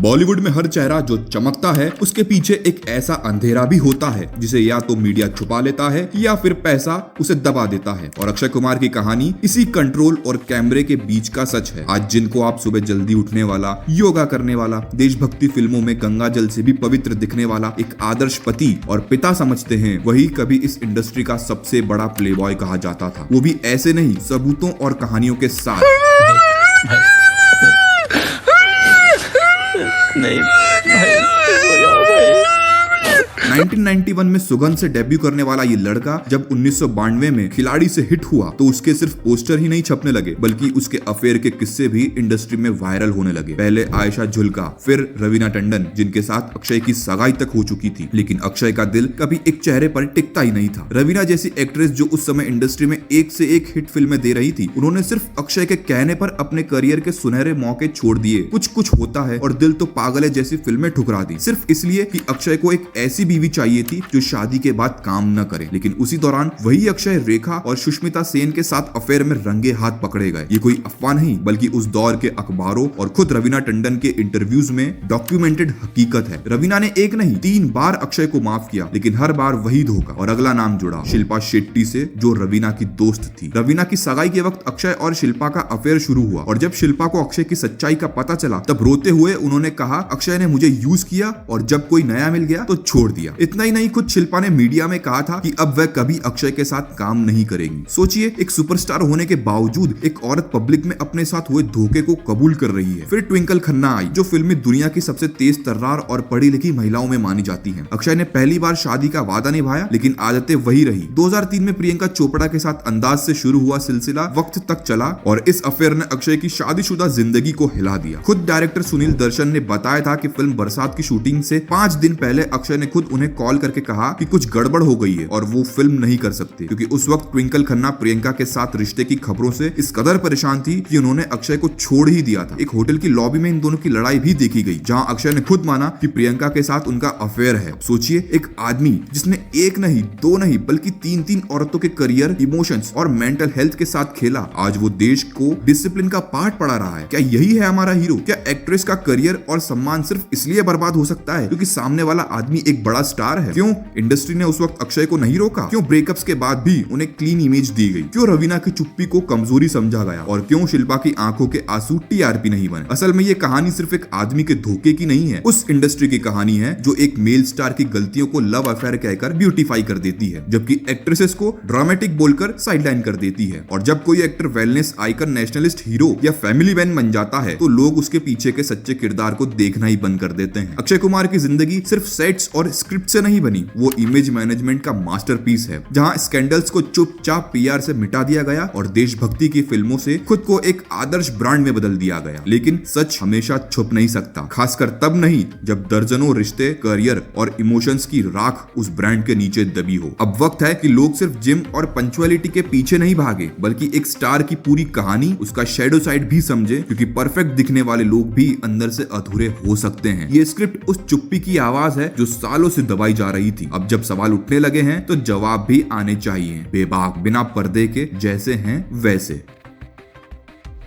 बॉलीवुड में हर चेहरा जो चमकता है उसके पीछे एक ऐसा अंधेरा भी होता है जिसे या तो मीडिया छुपा लेता है या फिर पैसा उसे दबा देता है। और अक्षय कुमार की कहानी इसी कंट्रोल और कैमरे के बीच का सच है। आज जिनको आप सुबह जल्दी उठने वाला, योगा करने वाला, देशभक्ति फिल्मों में गंगा जल से भी पवित्र दिखने वाला एक आदर्श पति और पिता समझते हैं, वही कभी इस इंडस्ट्री का सबसे बड़ा प्लेबॉय कहा जाता था। वो भी ऐसे नहीं, सबूतों और कहानियों के साथ। नहीं भाई, 1991 में सुगंध से डेब्यू करने वाला ये लड़का जब 1992 में खिलाड़ी से हिट हुआ तो उसके सिर्फ पोस्टर ही नहीं छपने लगे बल्कि उसके अफेयर के किस्से भी इंडस्ट्री में वायरल होने लगे। पहले आयशा झुल्का, फिर रवीना टंडन, जिनके साथ अक्षय की सगाई तक हो चुकी थी। लेकिन अक्षय का दिल कभी एक चेहरे पर टिकता ही नहीं था। रवीना जैसी एक्ट्रेस जो उस समय इंडस्ट्री में एक से एक हिट फिल्में दे रही थी, उन्होंने सिर्फ अक्षय के कहने पर अपने करियर के सुनहरे मौके छोड़ दिए। कुछ कुछ होता है और दिल तो पागल है जैसी फिल्में ठुकरा दी, सिर्फ इसलिए कि अक्षय को एक ऐसी बीवी चाहिए थी जो शादी के बाद काम न करे। लेकिन उसी दौरान वही अक्षय रेखा और सुष्मिता सेन के साथ अफेयर में रंगे हाथ पकड़े गए। ये कोई अफवाह नहीं बल्कि उस दौर के अखबारों और खुद रवीना टंडन के इंटरव्यूज में डॉक्यूमेंटेड हकीकत है। रवीना ने एक नहीं 3 बार अक्षय को माफ किया, लेकिन हर बार वही धोखा। और अगला नाम जुड़ा शिल्पा शेट्टी से, जो रवीना की दोस्त थी। रवीना की सगाई के वक्त अक्षय और शिल्पा का अफेयर शुरू हुआ और जब शिल्पा को अक्षय की सच्चाई का पता चला तब रोते हुए उन्होंने कहा, अक्षय ने मुझे यूज किया और जब कोई नया मिल गया तो छोड़ दिया। इतना ही नहीं, खुद शिल्पा ने मीडिया में कहा था कि अब वह कभी अक्षय के साथ काम नहीं करेंगी। सोचिए, एक सुपरस्टार होने के बावजूद एक औरत पब्लिक में अपने साथ हुए धोखे को कबूल कर रही है। फिर ट्विंकल खन्ना आई, जो फिल्मी दुनिया की सबसे तेज तर्रार और पढ़ी लिखी महिलाओं में मानी जाती है। अक्षय ने पहली बार शादी का वादा निभाया, लेकिन आदतें वही रही। 2003 में प्रियंका चोपड़ा के साथ अंदाज से शुरू हुआ सिलसिला वक्त तक चला और इस अफेयर ने अक्षय की शादीशुदा जिंदगी को हिला दिया। खुद डायरेक्टर सुनील दर्शन ने बताया था कि फिल्म बरसात की शूटिंग से 5 दिन पहले अक्षय ने खुद उन्हें कॉल करके कहा कि कुछ गड़बड़ हो गई है और वो फिल्म नहीं कर सकते, क्योंकि उस वक्त ट्विंकल खन्ना प्रियंका के साथ रिश्ते की खबरों से इस कदर परेशान थी कि उन्होंने अक्षय को छोड़ ही दिया था। एक होटल की लॉबी में इन दोनों की लड़ाई भी देखी गई, जहां अक्षय ने खुद माना कि प्रियंका के साथ उनका अफेयर है। सोचिए, एक आदमी जिसने एक नहीं, 2 नहीं बल्कि 3 औरतों के करियर, इमोशंस और मेंटल हेल्थ के साथ खेला, आज वो देश को डिसिप्लिन का पाठ पढ़ा रहा है। क्या यही है हमारा हीरो? क्या एक्ट्रेस का करियर और सम्मान सिर्फ इसलिए बर्बाद हो सकता है क्योंकि सामने वाला आदमी एक बड़ा स्टार है? क्यों इंडस्ट्री ने उस वक्त अक्षय को नहीं रोका? क्यों ब्रेकअप्स के बाद भी उन्हें क्लीन इमेज दी गई? क्यों रवीना की चुप्पी को कमजोरी समझा गया? और क्यों शिल्पा की आंखों के आंसू टीआरपी नहीं बने? असल में ये कहानी सिर्फ एक आदमी के धोखे की नहीं है, उस इंडस्ट्री की कहानी है जो एक मेल स्टार की गलतियों को लव अफेयर कहकर ब्यूटीफाई कर देती है, जबकि एक्ट्रेसेस को ड्रामेटिक बोलकर साइडलाइन कर देती है। और जब कोई actor wellness icon, nationalist hero या फैमिली मैन बन जाता है तो लोग उसके पीछे के सच्चे किरदार को देखना ही बंद कर देते हैं। अक्षय कुमार की जिंदगी सिर्फ सेट्स और स्क्रिप्ट से नहीं बनी, वो इमेज मैनेजमेंट का मास्टरपीस है, जहां स्कैंडल्स को चुपचाप पीआर से मिटा दिया गया और देशभक्ति की फिल्मों से खुद को एक आदर्श ब्रांड में बदल दिया गया। लेकिन सच हमेशा छुप नहीं सकता, खासकर तब नहीं जब दर्जनों रिश्ते, करियर और इमोशंस की राख उस ब्रांड के नीचे दबी हो। अब वक्त है कि लोग सिर्फ जिम और पंक्चुअलिटी के पीछे नहीं भागे, बल्कि एक स्टार की पूरी कहानी, उसका शैडो साइड भी समझे, क्योंकि परफेक्ट दिखने वाले लोग भी अंदर से अधूरे हो सकते हैं। ये स्क्रिप्ट उस चुप्पी की आवाज है जो सालों से दबाई जा रही थी। अब जब सवाल उठने लगे हैं तो जवाब भी आने चाहिए, बेबाक, बिना पर्दे के, जैसे हैं वैसे।